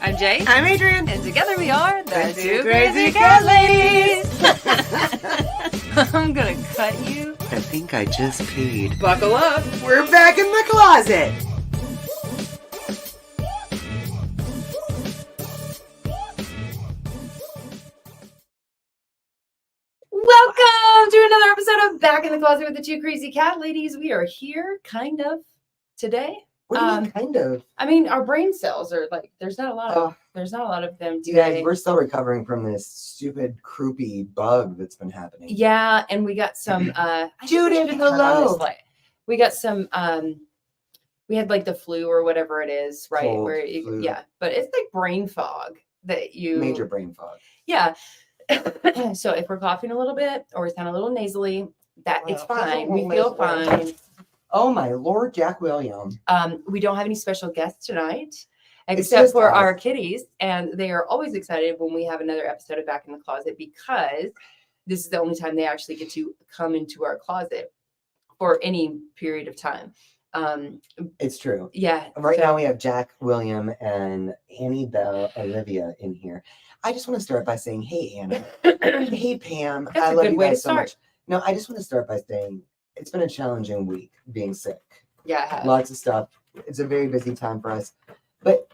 I'm Jay. I'm Adrian. And together we are the Two Crazy Cat Ladies. I'm gonna cut you. I think I just peed. Buckle up. We're back in the closet. Welcome to another episode of Back in the Closet with the Two Crazy Cat Ladies. We are here, kind of, today. What do you mean, kind of? I mean, our brain cells are like, there's not a lot of them today. You guys, we're still recovering from this stupid, croupy bug that's been happening. Yeah, and we got some, Judith, hello. We got some, we had like the flu or whatever it is, right? Cold, flu. Yeah, but it's like brain fog that you... Major brain fog. Yeah. So if we're coughing a little bit or we sound a little nasally, it's fine. We feel fine. Oh my Lord, Jack William. We don't have any special guests tonight, except for our kitties, and they are always excited when we have another episode of Back in the Closet because this is the only time they actually get to come into our closet for any period of time. It's true. Yeah. Right now we have Jack William and Annie Belle Olivia in here. I just want to start by saying, hey, Anna. Hey, Pam. That's a good way to start. No, I just want to start by saying it's been a challenging week being sick. Yeah, it has. Lots of stuff. It's a very busy time for us. But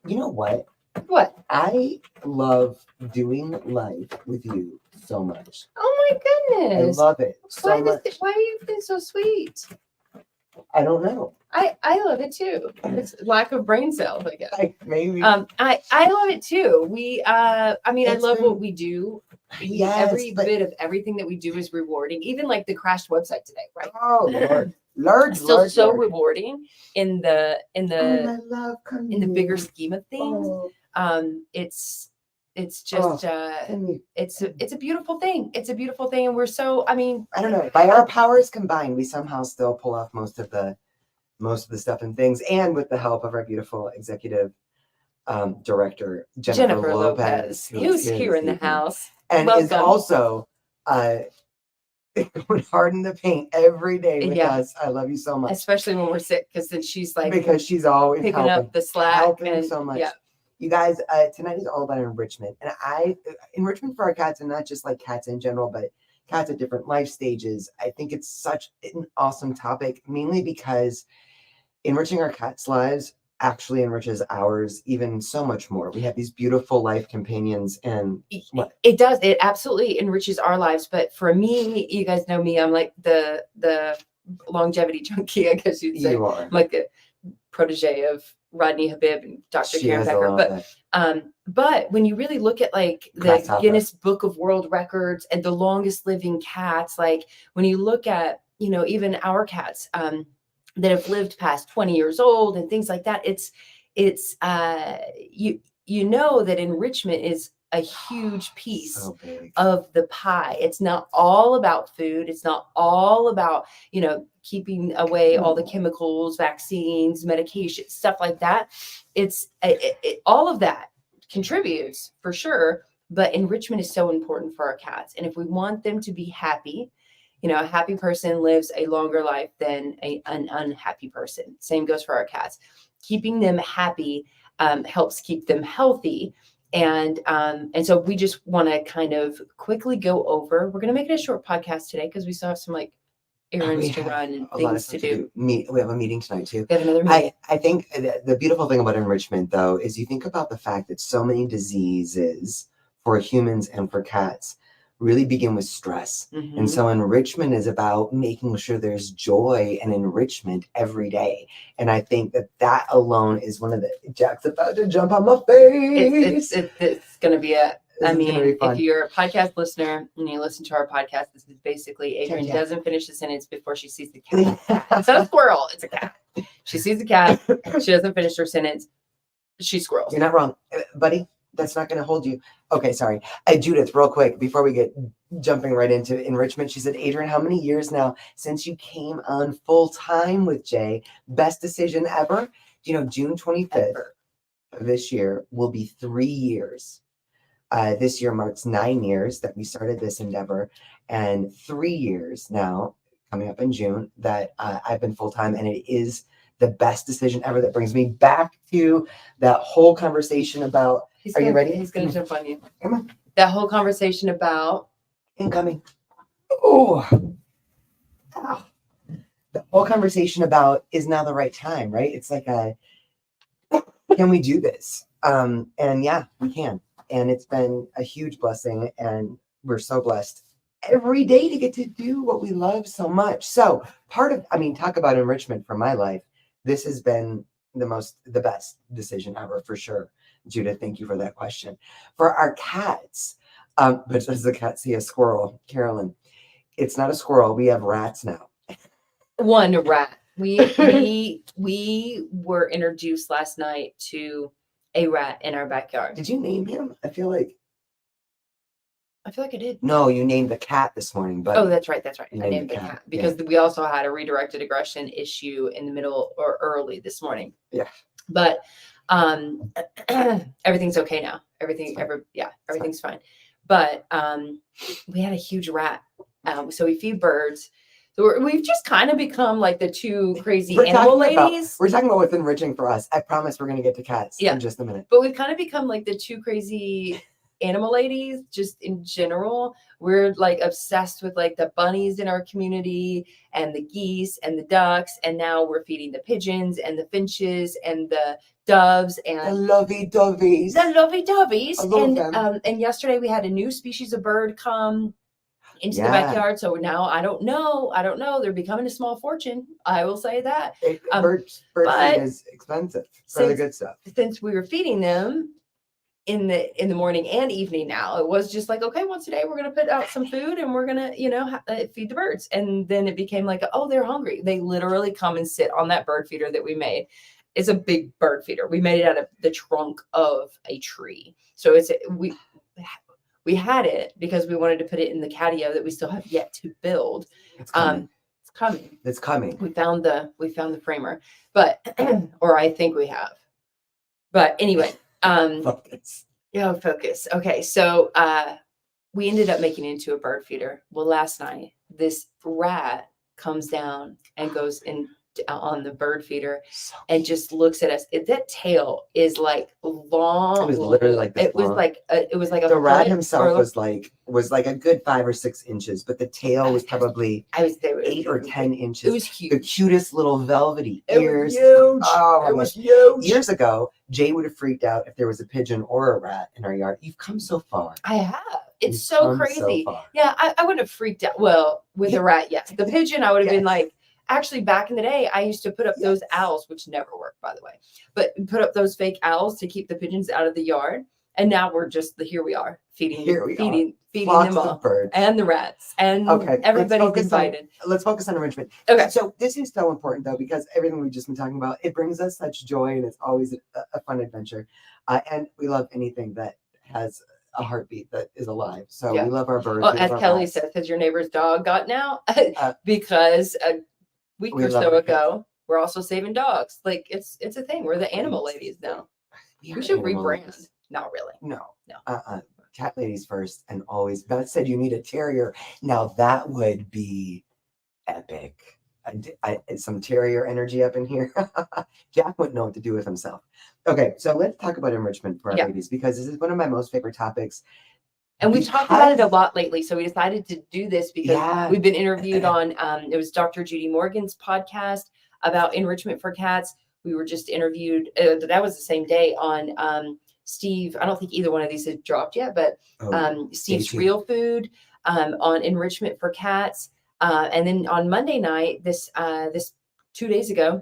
you know what? What? I love doing life with you so much. Oh my goodness. I love it so much. Why are you being so sweet? I don't know. I love it too. It's lack of brain cells, I guess. Maybe. I love it too. I love what we do. Yes, Every bit of everything that we do is rewarding. Even like the crashed website today, right? Oh Lord. Still so rewarding in the bigger Oh. scheme of things. It's just it's a beautiful thing. It's a beautiful thing, and we're so. I don't know. By our powers combined, we somehow still pull off most of the stuff and things, and with the help of our beautiful executive director Jennifer Lopez, who's here in the house and Welcome. Is also going hard in the paint every day with us. I love you so much, especially when we're sick, because then she's like because she's always picking up the slack, helping so much. Yeah. You guys, tonight is all about enrichment, and enrichment for our cats, and not just like cats in general, but cats at different life stages. I think it's such an awesome topic, mainly because enriching our cats' lives actually enriches ours even so much more. We have these beautiful life companions, and it does. It absolutely enriches our lives. But for me, you guys know me. I'm like the longevity junkie, I guess you'd say. You are. I'm like a protege of Rodney Habib and Dr. Karen Becker. But when you really look at like the Guinness Book of World Records and the longest living cats, like when you look at, even our cats that have lived past 20 years old and things like that, it's you know that enrichment is a huge piece of the pie. It's not all about food. It's not all about, keeping away all the chemicals, vaccines, medication, stuff like that. It's all of that contributes for sure, but enrichment is so important for our cats. And if we want them to be happy, a happy person lives a longer life than an unhappy person. Same goes for our cats. Keeping them happy helps keep them healthy. And so we just want to kind of quickly go over. We're going to make it a short podcast today because we still have some errands to run and things to do. We have a meeting tonight too. We have another meeting. I think the beautiful thing about enrichment, though, is you think about the fact that so many diseases for humans and for cats really begin with stress. Mm-hmm. And so enrichment is about making sure there's joy and enrichment every day. And I think that alone is one of the... Jack's about to jump on my face. It's going to be if you're a podcast listener and you listen to our podcast, this is basically Adrian doesn't finish the sentence before she sees the cat. It's not a squirrel, it's a cat. She sees the cat, she doesn't finish her sentence, she squirrels. You're not wrong, buddy. That's not going to hold you. Okay, sorry. Judith, real quick, before we get jumping right into enrichment, she said, Adrian, how many years now since you came on full time with Jay? Best decision ever? June 25th of this year will be 3 years. This year marks 9 years that we started this endeavor, and 3 years now, coming up in June, that I've been full time, and it is the best decision ever. That brings me back to that whole conversation about, are you ready? He's going to jump on you. Come on. That whole conversation about Incoming. Oh, ow. The whole conversation about is now the right time, right? It's like can we do this? And yeah, we can. And it's been a huge blessing, and we're so blessed every day to get to do what we love so much. So talk about enrichment for my life. This has been the best decision ever, for sure. Judith, thank you for that question. For our cats, but does the cat see a squirrel? Carolyn, it's not a squirrel. We have rats now. one rat. We were introduced last night to a rat in our backyard. Did you name him? I feel like I did. no, you named the cat this morning, but Oh, that's right. You I named named the the cat, cat because we also had a redirected aggression issue in the middle or early this morning. Yeah. But everything's okay now. Everything's fine. But we had a huge rat. So we feed birds. So we've just kind of become like the two crazy animal ladies. We're talking about what's enriching for us. I promise we're going to get to cats in just a minute. But we've kind of become like the two crazy animal ladies just in general. We're like obsessed with like the bunnies in our community and the geese and the ducks. And now we're feeding the pigeons and the finches and the doves and the lovey doveys. I love them. And yesterday we had a new species of bird come into the backyard. So now I don't know. They're becoming a small fortune. I will say that. Bird feed is expensive for the good stuff. Since we were feeding them in the morning and evening now, it was just like, okay, once a day we're going to put out some food and we're going to, feed the birds. And then it became like, oh, they're hungry. They literally come and sit on that bird feeder that we made. It's a big bird feeder. We made it out of the trunk of a tree. So we had it because we wanted to put it in the catio that we still have yet to build. It's coming. It's coming. We found the framer, but or I think we have. But anyway, focus. Yeah, focus. Okay, so we ended up making it into a bird feeder. Well, last night this rat comes down and goes in on the bird feeder and just looks at us. That tail is like long. It was literally like this. It was like a the rat himself was like a good 5 or 6 inches, but the tail was probably 8 or 10 inches. It was huge. The cutest little velvety ears. It was huge. Oh, it was huge. Years ago, Jay would have freaked out if there was a pigeon or a rat in our yard. You've come so far. I have. It's so crazy. Yeah, I wouldn't have freaked out. Well, with a rat, yes. The pigeon, I would have been like. Actually, back in the day, I used to put up those owls, which never worked, by the way, but put up those fake owls to keep the pigeons out of the yard. And now we're just here we are feeding them all, birds. And the rats, and everybody's invited. Let's focus on enrichment. Okay. So this is so important though, because everything we've just been talking about, it brings us such joy, and it's always a fun adventure. And we love anything that has a heartbeat that is alive. So we love our birds. Well, as Kelly says, has your neighbor's dog gotten out? Because week or so ago, we're also saving dogs. Like it's a thing. We're the animal ladies now. We should rebrand. Not really. No. Cat ladies first and always. Beth said you need a terrier. Now that would be epic. Some terrier energy up in here. Jack wouldn't know what to do with himself. Okay, so let's talk about enrichment for our ladies, because this is one of my most favorite topics. And we've talked about it a lot lately. So we decided to do this because we've been interviewed on, it was Dr. Judy Morgan's podcast about enrichment for cats. We were just interviewed, that was the same day on Steve. I don't think either one of these had dropped yet, but Steve's Real Food on enrichment for cats. And then on Monday night, this 2 days ago,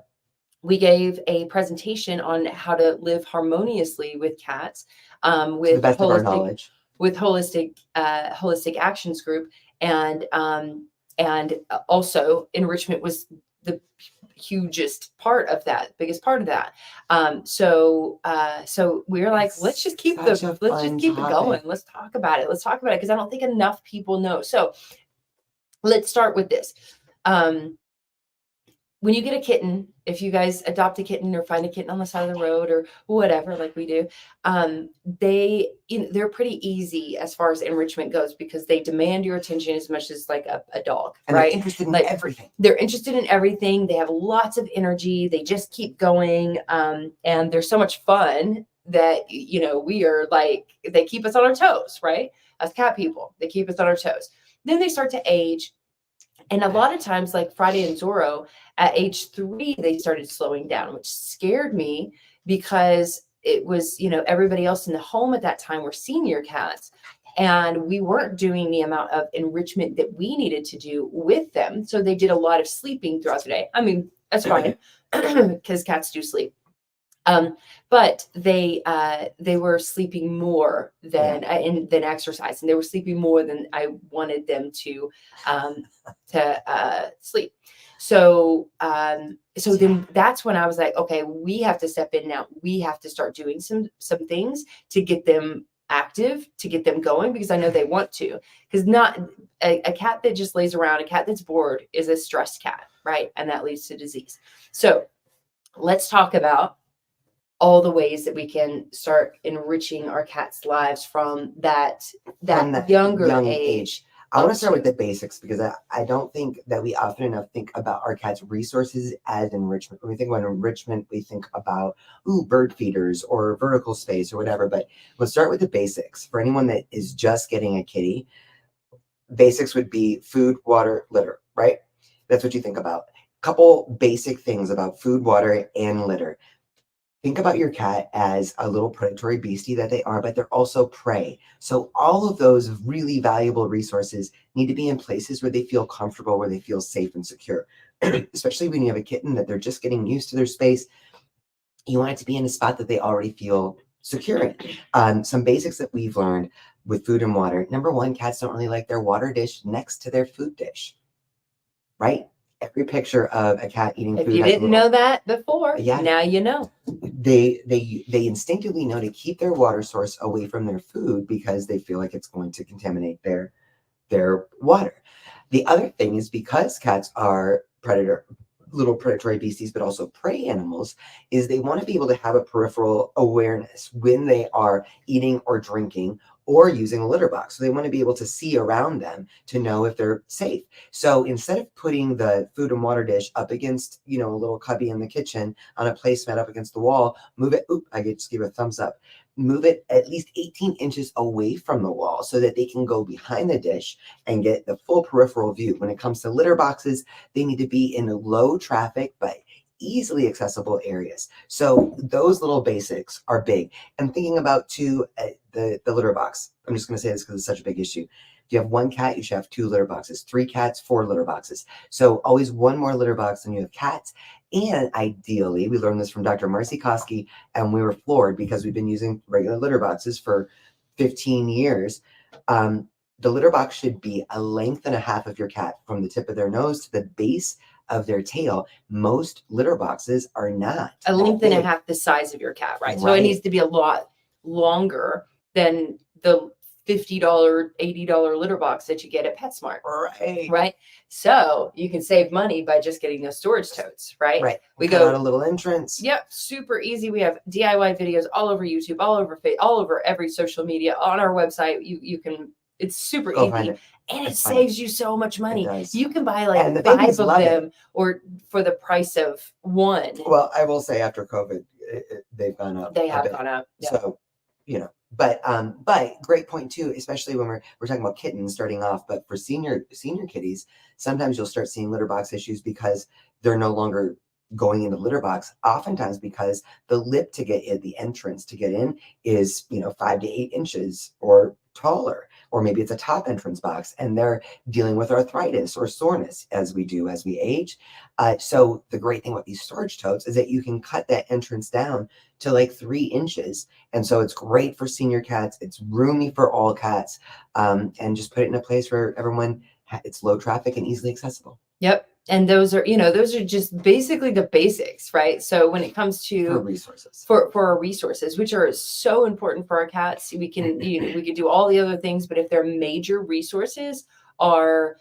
we gave a presentation on how to live harmoniously with cats with the best of our knowledge. With holistic actions group, and also enrichment was the hugest part of that, biggest part of that. So we were like, let's just keep it going. Let's talk about it because I don't think enough people know. So let's start with this. when you get a kitten, if you guys adopt a kitten or find a kitten on the side of the road or whatever, like we do, they're pretty easy as far as enrichment goes because they demand your attention as much as like a dog, And right? they're interested in like everything. They're interested in everything. They have lots of energy. They just keep going. And they're so much fun that, we are like, they keep us on our toes, right? As cat people, they keep us on our toes. Then they start to age. And a lot of times, like Friday and Zorro, at age 3, they started slowing down, which scared me because it was, everybody else in the home at that time were senior cats. And we weren't doing the amount of enrichment that we needed to do with them. So they did a lot of sleeping throughout the day. I mean, that's fine because cats do sleep. But they were sleeping more than than exercise, and they were sleeping more than I wanted them to sleep. So then that's when I was like, okay, we have to step in now. We have to start doing some things to get them active, to get them going, because I know they want to. Because not a cat that just lays around, a cat that's bored is a stressed cat, right? And that leads to disease. So let's talk about all the ways that we can start enriching our cats' lives from that younger young age. I want to start with the basics because I don't think that we often enough think about our cats' resources as enrichment. When we think about enrichment, we think about, bird feeders or vertical space or whatever. But let's start with the basics. For anyone that is just getting a kitty, basics would be food, water, litter, right? That's what you think about. Couple basic things about food, water, and litter. Think about your cat as a little predatory beastie that they are, but they're also prey. So all of those really valuable resources need to be in places where they feel comfortable, where they feel safe and secure. Especially when you have a kitten that they're just getting used to their space. You want it to be in a spot that they already feel secure in. Some basics that we've learned with food and water. Number one, cats don't really like their water dish next to their food dish, right? Every picture of a cat eating food. If you didn't know that before, now you know. They instinctively know to keep their water source away from their food because they feel like it's going to contaminate their water. The other thing is because cats are little predatory beasties, but also prey animals, is they want to be able to have a peripheral awareness when they are eating or drinking or using a litter box. So they want to be able to see around them to know if they're safe. So instead of putting the food and water dish up against, a little cubby in the kitchen on a placemat up against the wall, move it. I just give a thumbs up. Move it at least 18 inches away from the wall so that they can go behind the dish and get the full peripheral view. When it comes to litter boxes, they need to be in low traffic, but easily accessible areas. So those little basics are big. And thinking about too, the litter box. I'm just going to say this because it's such a big issue. If you have one cat, you should have 2 litter boxes. 3 cats, 4 litter boxes. So always one more litter box than you have cats. And ideally, we learned this from Dr. Marcy Koski, and we were floored because we've been using regular litter boxes for 15 years. The litter box should be a length and a half of your cat from the tip of their nose to the base of their tail. Most litter boxes are not a length and a half the size of your cat, right? So it needs to be a lot longer than the $50, $80 litter box that you get at PetSmart. Right. So you can save money by just getting those storage totes, right? Right. We Cut go out a little entrance. Yep. Super easy. We have DIY videos all over YouTube, all over every social media, on our website. You can, it's super easy. And it saves you so much money. You can buy like 5 of them or for the price of 1. Well, I will say after COVID, they've gone up. They have gone up. Yep. So, but great point too, especially when we're talking about kittens starting off, but for senior kitties, sometimes you'll start seeing litter box issues because they're no longer going into the litter box, oftentimes because the lip to get in, the entrance to get in is, 5 to 8 inches or taller, or maybe it's a top entrance box and they're dealing with arthritis or soreness as we age. So the great thing with these storage totes is that you can cut that entrance down to like 3 inches. And so it's great for senior cats. It's roomy for all cats. And just put it in a place where it's low traffic and easily accessible. Yep. And those are just basically the basics, right? So when it comes to for our resources, which are so important for our cats, we can we can do all the other things, but if their major resources are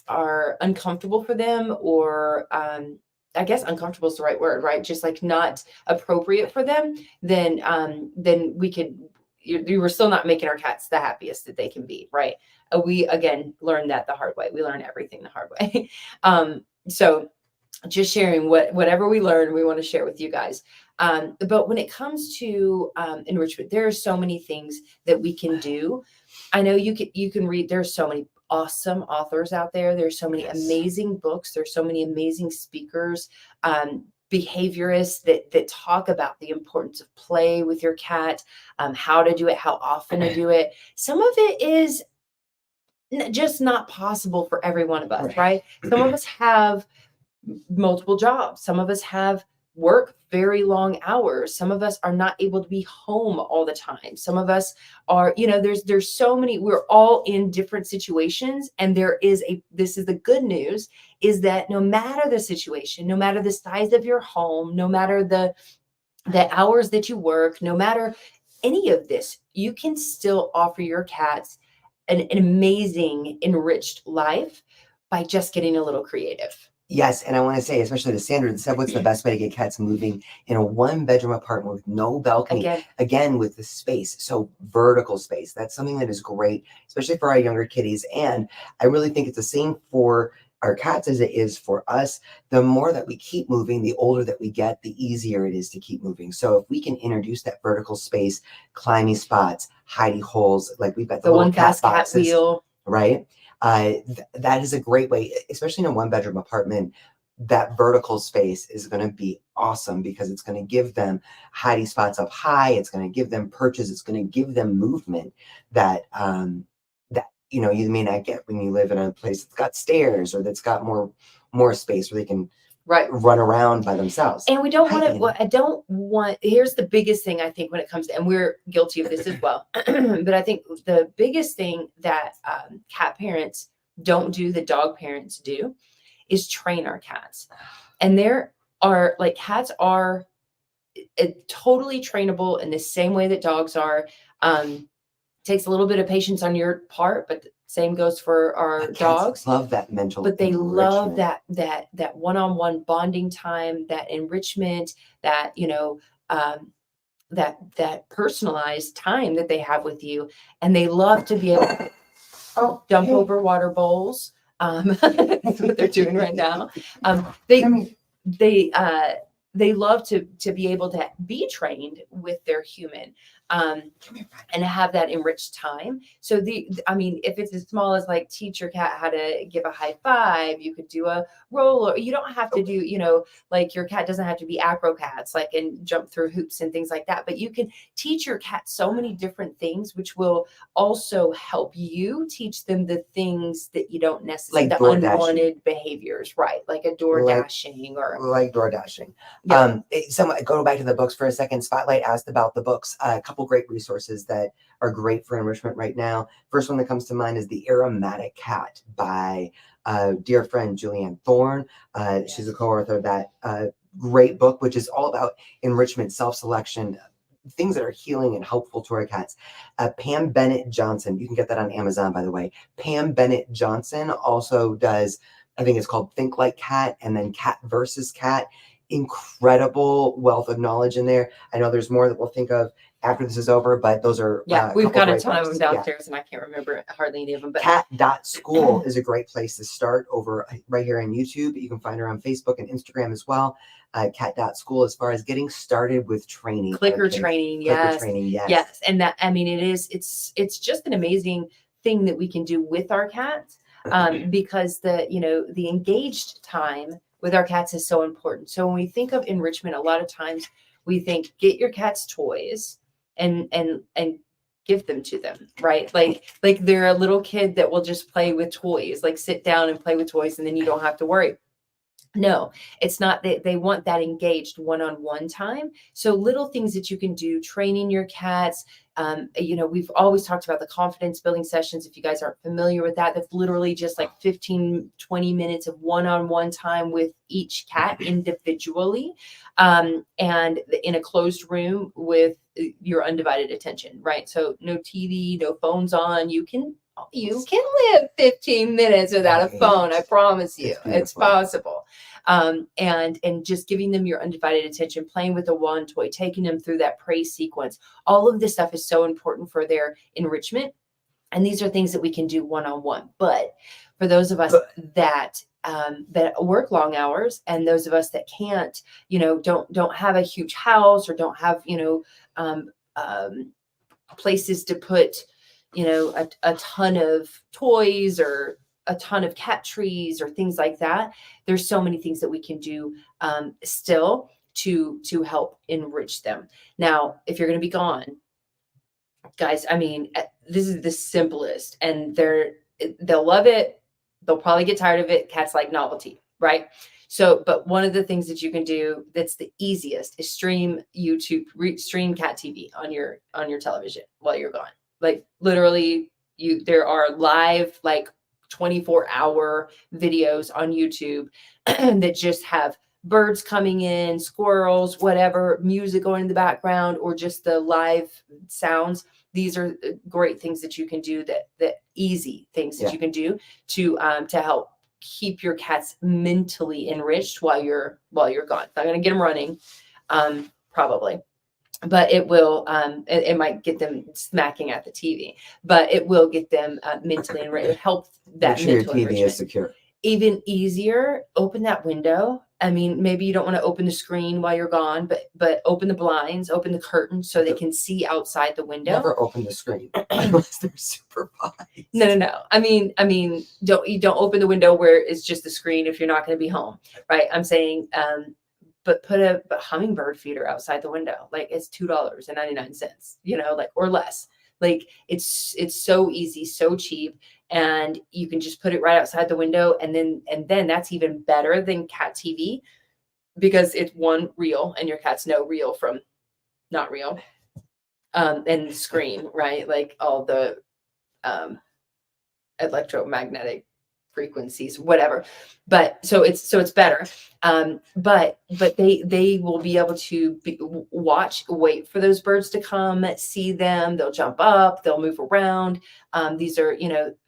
are uncomfortable for them, or I guess uncomfortable is the right word, right? Just like not appropriate for them, then we could, you were still not making our cats the happiest that they can be, right? We again learned that the hard way. We learn everything the hard way. So just sharing whatever we learn, we want to share with you guys. But when it comes to enrichment, there are so many things that we can do. I know you can read. There's so many awesome authors out there. There's so many amazing books. There's so many amazing speakers, behaviorists that talk about the importance of play with your cat, how to do it, how often to do it. Some of it is just not possible for every one of us, right? Some of us have multiple jobs. Some of us have work very long hours. Some of us are not able to be home all the time. Some of us are, there's so many, we're all in different situations. And this is the good news, is that no matter the situation, no matter the size of your home, no matter the hours that you work, no matter any of this, you can still offer your cats an amazing, enriched life by just getting a little creative. Yes, and I want to say, especially to Sandra, said what's the best way to get cats moving in a 1-bedroom apartment with no balcony? Again, with the space, so vertical space. That's something that is great, especially for our younger kitties. And I really think it's the same for our cats as it is for us. The more that we keep moving, the older that we get, the easier it is to keep moving. So if we can introduce that vertical space, climbing spots, hidey holes, like we've got the little one fast cat wheel, right? That is a great way, especially in a 1-bedroom apartment. That vertical space is going to be awesome because it's going to give them hiding spots up high. It's going to give them perches. It's going to give them movement that you may not get when you live in a place that's got stairs or that's got more space where they can run around by themselves. And we don't here's the biggest thing I think when it comes to, and we're guilty of this as well, but I think the biggest thing that cat parents don't do, that dog parents do, is train our cats. And cats are totally trainable in the same way that dogs are. Takes a little bit of patience on your part, but the same goes for our dogs. Love that mental, but they love that one-on-one bonding time, that enrichment, that that personalized time that they have with you, and they love to be able to dump over water bowls. That's what they're doing right now. They love to be able to be trained with their human, and have that enriched time. So if it's as small as like teach your cat how to give a high five, you could do a roll, or you don't have to do, like your cat doesn't have to be acrobats, like, and jump through hoops and things like that. But you can teach your cat so many different things, which will also help you teach them the things that you don't necessarily, like the unwanted behaviors, right? Like a door dashing or like door dashing. Yeah. Go back to the books for a second. Spotlight asked about the books. A couple great resources that are great for enrichment right now. First one that comes to mind is The Aromatic Cat by dear friend Julianne Thorne. She's a co-author of that great book, which is all about enrichment, self-selection, things that are healing and helpful to our cats. Pam Bennett Johnson, you can get that on Amazon, by the way. Pam Bennett Johnson also does, I think it's called Think Like Cat, and then Cat versus Cat. Incredible wealth of knowledge in there. I know there's more that we'll think of after this is over, but those are we've got a ton of them downstairs, and I can't remember hardly any of them. But Cat.school is a great place to start over right here on YouTube. You can find her on Facebook and Instagram as well. Cat.school, as far as getting started with training. Clicker training, yes. And that, it's just an amazing thing that we can do with our cats, because the engaged time with our cats is so important. So when we think of enrichment, a lot of times we think, get your cats toys and give them to them, right? Like they're a little kid that will just play with toys, like sit down and play with toys, and then you don't have to worry. No, it's not. They want that engaged one-on-one time. So little things that you can do, training your cats. We've always talked about the confidence building sessions. If you guys aren't familiar with that, that's literally just like 15, 20 minutes of one-on-one time with each cat individually, and in a closed room with your undivided attention, right? So no TV, no phones on. You can You can live 15 minutes without a phone. I promise you, it's possible. And just giving them your undivided attention, playing with a wand toy, taking them through that praise sequence. All of this stuff is so important for their enrichment. And these are things that we can do one-on-one. But for those of us that work long hours, and those of us that can't, don't have a huge house, or don't have, places to put, a ton of toys or a ton of cat trees or things like that. There's so many things that we can do still to help enrich them. Now, if you're going to be gone, guys, I mean, this is the simplest, and they'll love it. They'll probably get tired of it. Cats like novelty, right? So, but one of the things that you can do that's the easiest is stream cat TV on your television while you're gone. Like literally, there are live, like 24-hour videos on YouTube that just have birds coming in, squirrels, whatever, music going in the background, or just the live sounds. These are great things that you can do, that easy things that you can do to help keep your cats mentally enriched while you're gone. It's not going to get them running, probably, but it will. It might get them smacking at the TV, but it will get them mentally enriched. Help that Make sure your mental TV enrichment. is secure. Even easier, open that window. I mean, maybe you don't want to open the screen while you're gone, but open the blinds, open the curtains so they can see outside the window. Never open the screen unless they're supervised. No. I mean, don't open the window where it's just the screen if you're not going to be home, right? I'm saying, but put a hummingbird feeder outside the window. Like it's $2.99, like, or less. Like it's so easy, so cheap. And you can just put it right outside the window. And then that's even better than cat TV, because it's one, real, and your cats know real from not real. And scream, right? Like all the electromagnetic frequencies, whatever. But so it's better. But they will be able to wait for those birds to come, see them. They'll jump up, they'll move around. These are,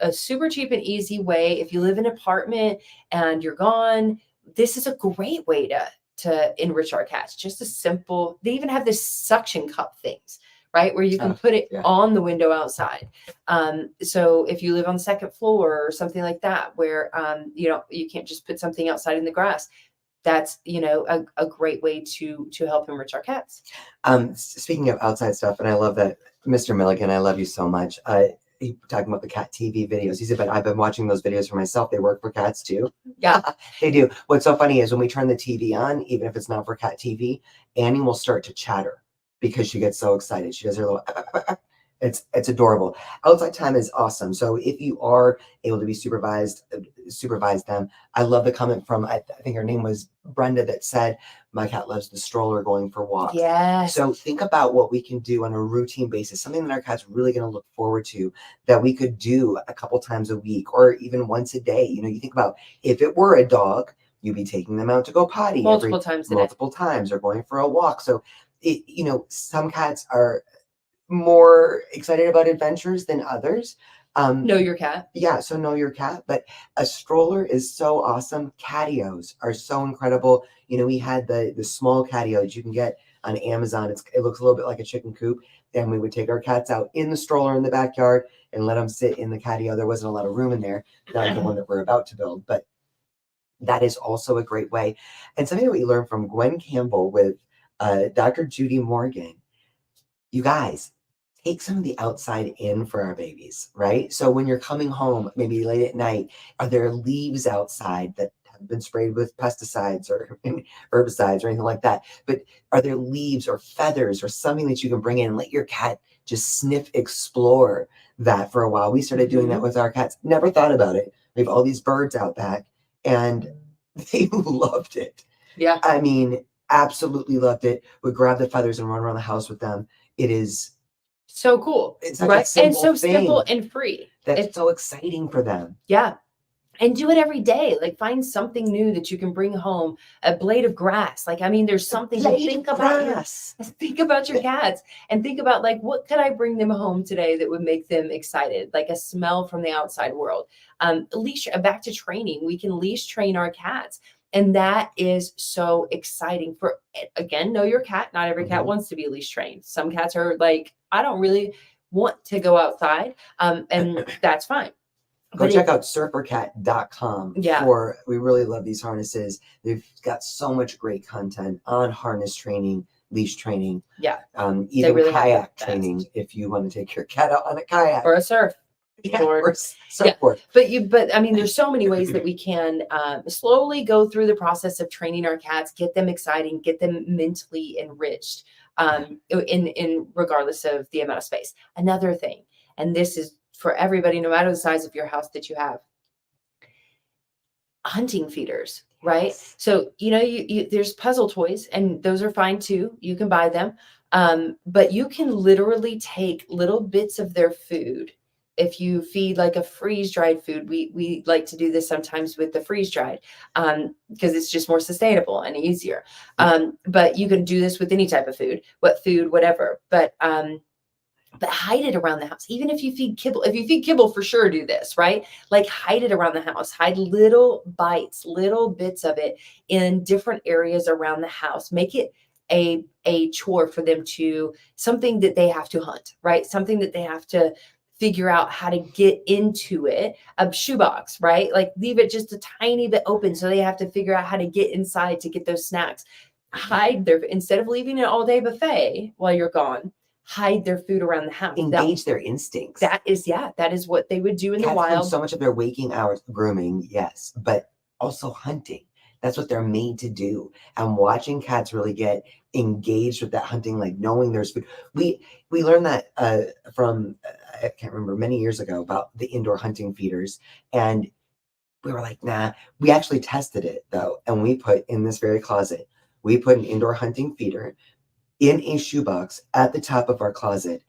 a super cheap and easy way. If you live in an apartment and you're gone, this is a great way to enrich our cats. Just a simple, they even have this suction cup things, right? Where you can put it on the window outside. So if you live on the second floor or something like that, where, you can't just put something outside in the grass, that's, a great way to help enrich our cats. Speaking of outside stuff, and I love that, Mr. Milligan, I love you so much. Talking about the cat TV videos. He said, but I've been watching those videos for myself. They work for cats too. Yeah, they do. What's so funny is when we turn the TV on, even if it's not for cat TV, Annie will start to chatter because she gets so excited. She does her little, it's adorable. Outside time is awesome. So if you are able to be supervise them. I love the comment from, I think her name was Brenda, that said, my cat loves the stroller going for walks. Yes. So think about what we can do on a routine basis, something that our cat's really going to look forward to, that we could do a couple times a week or even once a day. You think about, if it were a dog, you'd be taking them out to go potty multiple times or going for a walk. So some cats are more excited about adventures than others. Know your cat. Yeah, so know your cat. But a stroller is so awesome. Catios are so incredible. We had the small catios you can get on Amazon. It looks a little bit like a chicken coop. And we would take our cats out in the stroller in the backyard and let them sit in the catio. There wasn't a lot of room in there, not the one that we're about to build. But that is also a great way. And something that we learned from Gwen Campbell with Dr. Judy Morgan. You guys, take some of the outside in for our babies, right? So when you're coming home, maybe late at night, are there leaves outside that have been sprayed with pesticides or herbicides or anything like that? But are there leaves or feathers or something that you can bring in and let your cat just explore that for a while? We started doing that with our cats. Never thought about it. We have all these birds out back and they loved it. Yeah. I mean, absolutely loved it. Would grab the feathers and run around the house with them. It is so cool. It's such right? a simple and so thing simple and free. That's so exciting for them. Yeah. and do it every day. Like find something new that you can bring home, a blade of grass. Like, I mean, there's something to think about your cats and think about like, what could I bring them home today that would make them excited? Like a smell from the outside world. Leash, back to training. We can leash train our cats. And that is so exciting for, again, know your cat. Not every cat wants to be leash trained. Some cats are like, I don't really want to go outside. And that's fine. Go check out surfercat.com for, we really love these harnesses. They've got so much great content on harness training, leash training. Yeah. Even really kayak training if you want to take your cat out on a kayak. Or a surf. Or surfboard. But I mean, there's so many ways that we can slowly go through the process of training our cats, get them exciting, get them mentally enriched, in regardless of the amount of space. Another thing, and this is for everybody, no matter the size of your house that you have, hunting feeders, right? Yes. So, you there's puzzle toys and those are fine too. You can buy them. But you can literally take little bits of their food. If you feed like a freeze-dried food, we like to do this sometimes with the freeze-dried, because it's just more sustainable and easier. But you can do this with any type of food, whatever. But hide it around the house. Even if you feed kibble, for sure do this, right? Like hide it around the house, hide little bites, little bits of it in different areas around the house. Make it a chore for them something that they have to hunt, right? Something that they have to figure out how to get into it. A shoebox, right? Like leave it just a tiny bit open so they have to figure out how to get inside to get those snacks. Instead of leaving it all day buffet while you're gone, hide their food around the house. Engage their instincts. That is what they would do in the wild. So much of their waking hours, grooming, yes, but also hunting. That's what they're made to do. And watching cats really get engaged with that hunting, like knowing there's food. We learned that from, I can't remember, many years ago about the indoor hunting feeders. And we were like, nah, we actually tested it though. And we put in this very closet, we put an indoor hunting feeder in a shoebox at the top of our closet,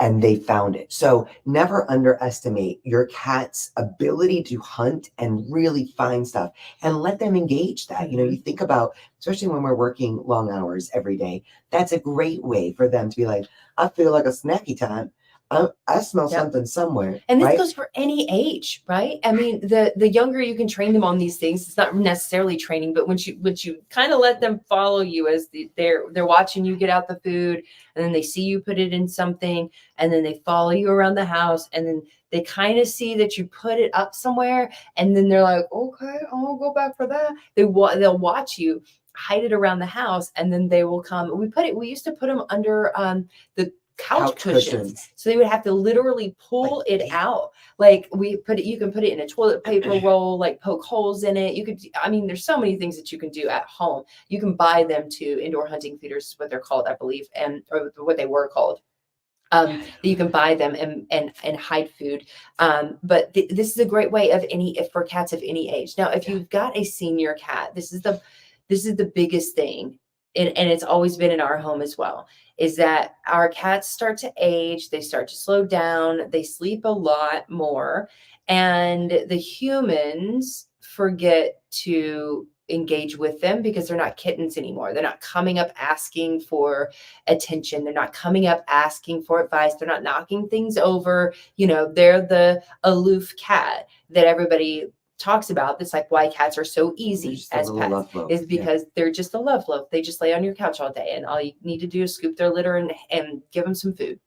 and they found it. So never underestimate your cat's ability to hunt and really find stuff, and let them engage that. You think about, especially when we're working long hours every day, that's a great way for them to be like, I feel like a snacky time. I smell something somewhere. And this goes for any age, right? I mean, the younger you can train them on these things, it's not necessarily training, but when you kind of let them follow you as they're watching you get out the food, and then they see you put it in something, and then they follow you around the house, and then they kind of see that you put it up somewhere, and then they're like, okay, I'll go back for that. They'll watch you hide it around the house, and then they will come. We used to put them under the couch cushions. So they would have to literally pull it out. Like you can put it in a toilet paper roll, like poke holes in it. There's so many things that you can do at home. You can buy them too. Indoor hunting feeders is what they're called, I believe, or what they were called. You can buy them and hide food. But this is a great way for cats of any age. Now, if you've got a senior cat, this is the biggest thing. And it's always been in our home as well, is that our cats start to age, they start to slow down, they sleep a lot more, and the humans forget to engage with them because they're not kittens anymore. They're not coming up asking for attention. They're not coming up asking for advice. They're not knocking things over. They're the aloof cat that everybody talks about. That's like why cats are so easy as pets, is because they're just a love loaf. They just lay on your couch all day, and all you need to do is scoop their litter and give them some food.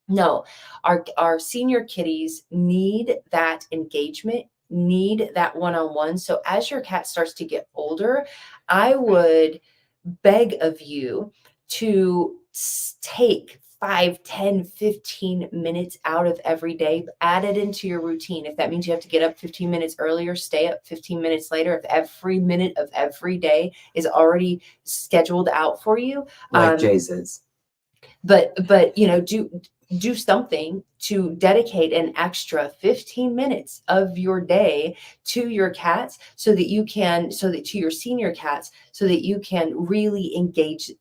No, our senior kitties need that engagement, need that one-on-one. So as your cat starts to get older, I would beg of you to take 5, 10, 15 minutes out of every day, add it into your routine. If that means you have to get up 15 minutes earlier, stay up 15 minutes later, if every minute of every day is already scheduled out for you. Like Jay says. But do something to dedicate an extra 15 minutes of your day to your cats to your senior cats, so that you can really engage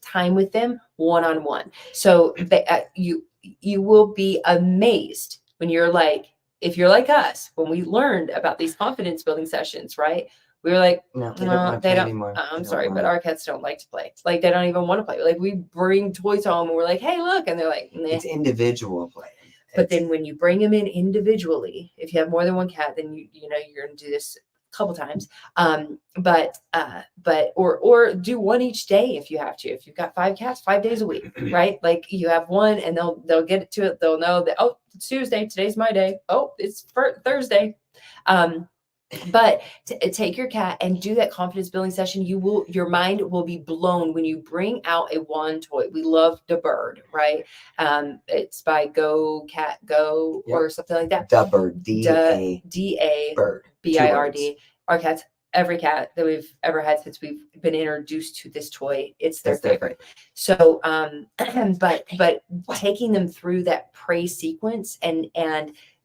time with them one-on-one. So you will be amazed when you're like, if you're like us, when we learned about these confidence building sessions, right? We were like, No, they don't want to play anymore. I'm They sorry, don't but want our cats don't like to play. Like they don't even want to play. Like we bring toys home and we're like, hey, look, and they're like, it. nah. It's individual play. But then when you bring them in individually, if you have more than one cat, then you know you're going to do this a couple times. Or do one each day if you have to. If you've got 5 cats, 5 days a week, right? Like you have one, and they'll get it to it. They'll know that, oh, it's Tuesday. Today's my day. Oh, it's Thursday. But take your cat and do that confidence building session. Your mind will be blown when you bring out a wand toy. We love the bird, right? It's by Go Cat Go or something like that. Da bird, D-A, bird, B-I-R-D. Our cats, every cat that we've ever had since we've been introduced to this toy, it's their favorite. So, but taking them through that prey sequence and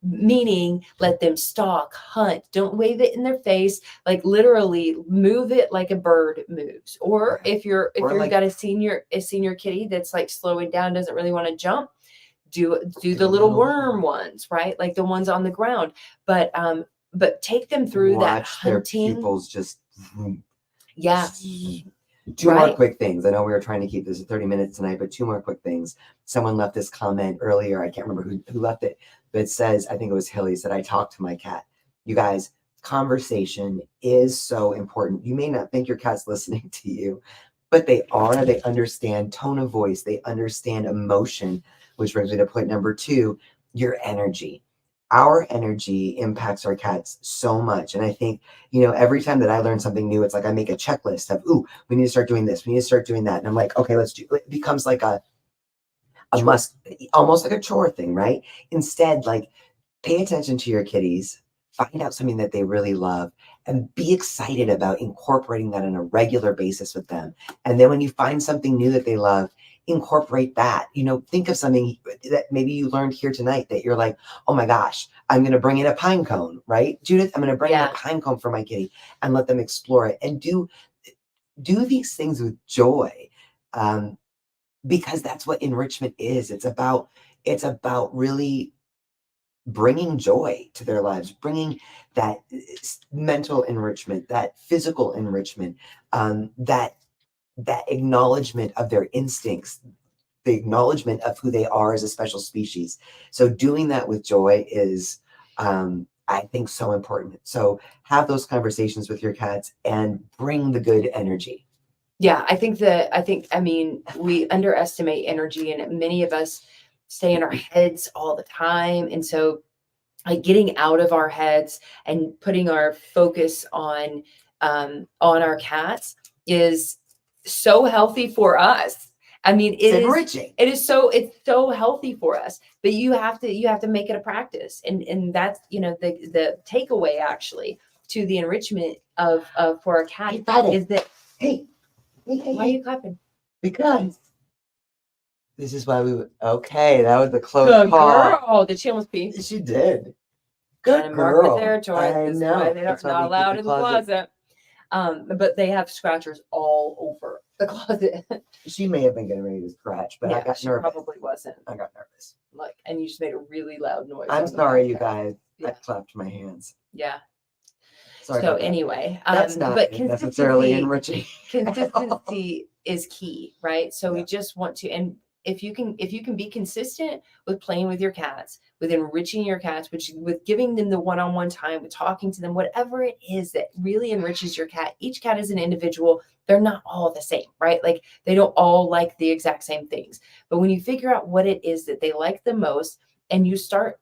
meaning let them stalk, hunt, don't wave it in their face, like literally move it like a bird moves. Or if you've like, got a senior kitty that's like slowing down, doesn't really want to jump, do the little worm ones, right? Like the ones on the ground. But take them through that hunting. Their pupils just yeah. Two more quick things. I know we were trying to keep this at 30 minutes tonight, but 2 more quick things. Someone left this comment earlier. I can't remember who left it, but it says, I think it was Hilly, said, I talked to my cat. You guys, conversation is so important. You may not think your cat's listening to you, but they are. They understand tone of voice. They understand emotion, which brings me to point number 2, your energy. Our energy impacts our cats so much. And I think, every time that I learn something new, it's like I make a checklist of, we need to start doing this. We need to start doing that. And I'm like, okay, let's do it. It becomes like a must, almost like a chore thing, right? Instead, like pay attention to your kitties, find out something that they really love, and be excited about incorporating that on a regular basis with them. And then when you find something new that they love, incorporate that. Think of something that maybe you learned here tonight that you're like, oh my gosh, I'm going to bring in a pine cone, right? Judith, I'm going to bring in a pine cone for my kitty and let them explore it and do these things with joy. Because that's what enrichment is. It's about really bringing joy to their lives, bringing that mental enrichment, that physical enrichment, that acknowledgement of their instincts, the acknowledgement of who they are as a special species. So doing that with joy is, I think, so important. So have those conversations with your cats and bring the good energy. Yeah, I mean, we underestimate energy, and many of us stay in our heads all the time. And so like getting out of our heads and putting our focus on our cats is so healthy for us. I mean, it's so healthy for us, but you have to make it a practice. And that's, the takeaway actually to the enrichment of for a cat is that, hey, why are you clapping? Because this is why okay, that was the close call. Girl, did she almost pee? She did. Good girl. Mark the territory. I This know. Is why they're not allowed in the closet. But they have scratchers all over the closet. She may have been getting ready to scratch, but I got nervous. Probably wasn't. I got nervous. And you just made a really loud noise. I'm sorry, you guys. I clapped my hands. Yeah. Sorry. So anyway, that's not necessarily enriching. Consistency is key, right? So we just want to, and if you can be consistent with playing with your cats, with enriching your cats, with giving them the one-on-one time, with talking to them, whatever it is that really enriches your cat. Each cat is an individual. They're not all the same, right? Like they don't all like the exact same things. But when you figure out what it is that they like the most, and you start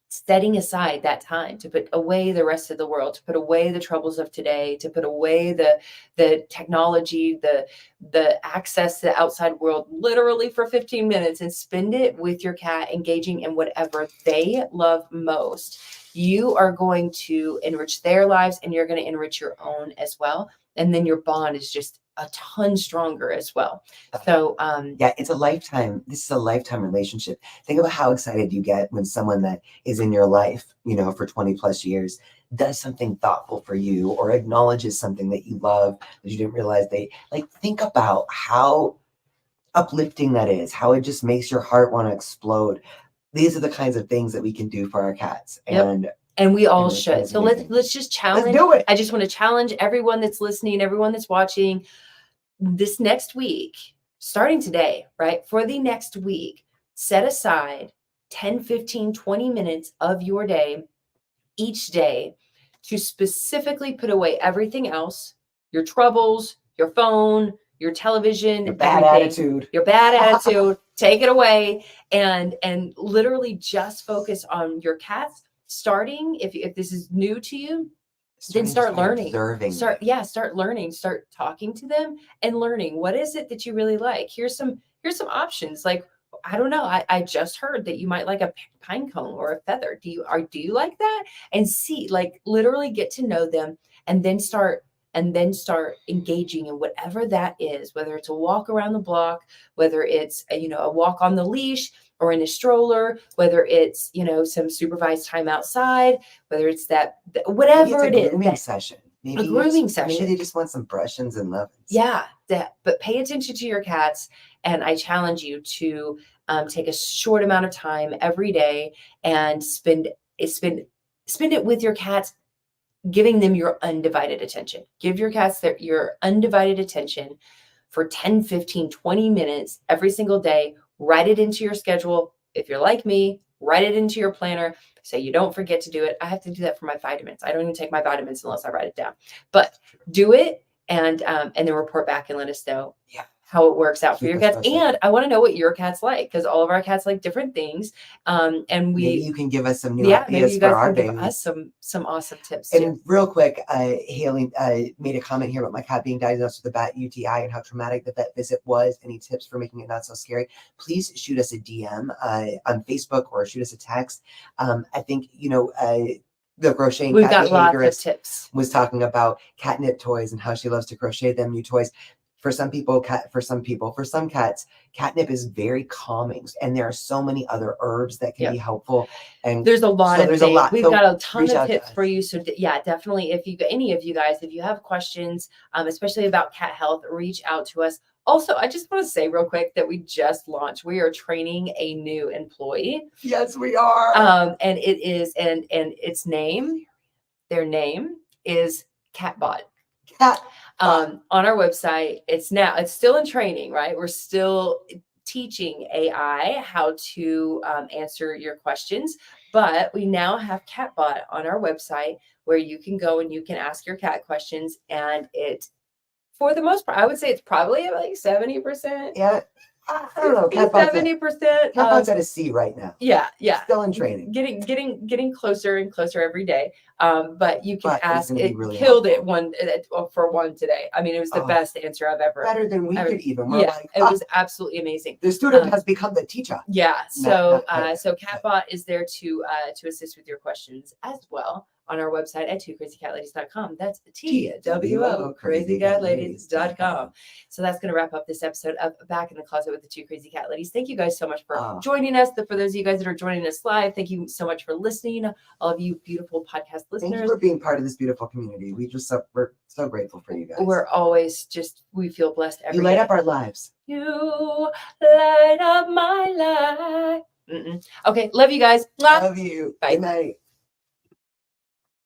setting aside that time to put away the rest of the world, to put away the troubles of today, to put away the technology, the access to the outside world, literally for 15 minutes, and spend it with your cat, engaging in whatever they love most, you are going to enrich their lives, and you're going to enrich your own as well. And then your bond is just a ton stronger as well. So it's a lifetime. This is a lifetime relationship. Think about how excited you get when someone that is in your life, for 20 plus years, does something thoughtful for you or acknowledges something that you love that you didn't realize they like. Think about how uplifting that is, how it just makes your heart want to explode. these are the kinds of things that we can do for our cats. Yep. And we all this should. is So amazing. let's just challenge. Let's do it. I just want to challenge everyone that's listening, everyone that's watching this next week, starting today, right? For the next week, set aside 10, 15, 20 minutes of your day each day to specifically put away everything else, your troubles, your phone, your television, Your bad attitude. your bad attitude, take it away and literally just focus on your cats. Starting, if this is new to you, then start learning. Start learning, start talking to them and learning. What is it that you really like? Here's some options. Like, I don't know. I just heard that you might like a pine cone or a feather. Do you like that? And see, like, literally get to know them and then start engaging in whatever that is, whether it's a walk around the block, whether it's a walk on the leash or in a stroller, whether it's some supervised time outside, whether it's whatever it is. Grooming session. Maybe a grooming session. Maybe they just want some brushings and loves. Yeah, but pay attention to your cats, and I challenge you to take a short amount of time every day and spend it with your cats, giving them your undivided attention. Give your cats your undivided attention for 10, 15, 20 minutes every single day. Write it into your schedule. If you're like me, write it into your planner so you don't forget to do it. I have to do that for my vitamins. I don't even take my vitamins unless I write it down. But do it and then report back and let us know how it works out for your cats. And I want to know what your cats like, because all of our cats like different things. And maybe you can give us some new ideas for our babies. Give us some awesome tips. And real quick, Haley made a comment here about my cat being diagnosed with a bad UTI and how traumatic the vet visit was. Any tips for making it not so scary? Please shoot us a DM on Facebook or shoot us a text. I think the crocheting We've cat got lots behaviorist of tips. Was talking about catnip toys and how she loves to crochet them new toys. For some cats, catnip is very calming, and there are so many other herbs that can be helpful. And there's a lot of things. We've got a ton of tips for you. So definitely, if you have questions, especially about cat health, reach out to us. Also, I just want to say real quick that we just launched. We are training a new employee. Yes, we are. And it is, and their name is Catbot. On our website, it's still in training, right? We're still teaching AI how to answer your questions, but we now have Catbot on our website where you can go and you can ask your cat questions, and it, for the most part, I would say it's probably like 70%. Yeah. I don't know. 70%. Catbot's at a C right now. Yeah. Still in training. Getting closer and closer every day. But you can ask. It really killed helpful. it for one today. I mean, it was the best answer I've ever. Better than we could even. It was absolutely amazing. The student has become the teacher. Yeah. So Catbot is there to assist with your questions as well on our website at twocrazycatladies.com. That's TWO crazycatladies.com. So that's going to wrap up this episode of Back in the Closet with the Two Crazy Cat Ladies. Thank you guys so much for joining us. For those of you guys that are joining us live, thank you so much for listening. All of you beautiful podcast listeners. Thank you for being part of this beautiful community. We're so grateful for you guys. We're always we feel blessed every day. You light up our lives. You light up my life. Okay, love you guys. Love you. Bye. Good night.